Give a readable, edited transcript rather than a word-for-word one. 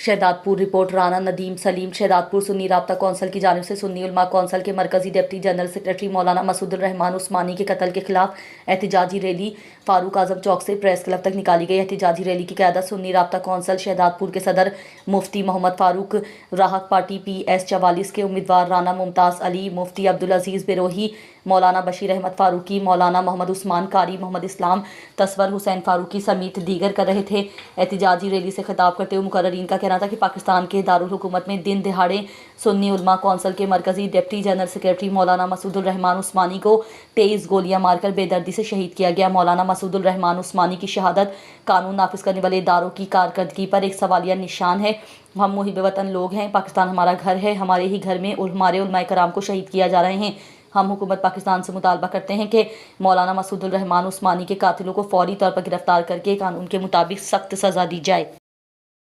Shahdadpur report Rana Nadeem Salim. Shahdadpur Sunni राब्ता council की जानिब से सुन्नी उलमा कौंसिल के मरकजी डिप्टी जनरल सेक्रेटरी मौलाना मसूदुर रहमान उस्मानी के कत्ल के खिलाफ एहतजाजी रैली फारूक आजम चौक से प्रेस क्लब तक निकाली गई। एहतजाजी रैली की क़यादत सुन्नी राब्ता कौंसिल शहदादपुर के सदर मुफ्ती मोहम्मद फारूक, राहत पार्टी PS44 के उम्मीदवार राना मुमताज़ अली, मुफ्ती अब्दुल अजीज़ बिरोही, मौलाना बशीर अहमद फारूकी, मौलाना मोहम्मद उस्मान कारी, मोहम्मद इस्लाम, तस्वर हुसैन फारूकी समेत दीगर कर रहे थे। एहतजाजी रैली से खिताब करते हुए मुकर्ररीन का कहना था कि पाकिस्तान के दारुल हुकूमत में दिन दिहाड़े सुन्नी उलमा कौंसिल के मरकजी डिप्टी जनरल सेक्रेटरी मौलाना मसूदुर रहमान उस्मानी को 23 गोलियां मारकर बेदर्दी से शहीद किया गया। मौलाना मसूदुर रहमान उस्मानी की शहादत कानून नाफिज करने वाले इदारों की कारकर्दगी पर एक सवालिया निशान है। हम मुहिब वतन लोग हैं, पाकिस्तान हमारा घर है, हमारे ही घर में हमारे उलमाए कराम को शहीद किया जा रहे हैं। हम हुकूमत पाकिस्तान से मुतालबा करते हैं कि मौलाना मसूदुर रहमान उस्मानी के कातिलों को फौरी तौर पर गिरफ्तार करके कानून के मुताबिक सख्त सज़ा दी जाए।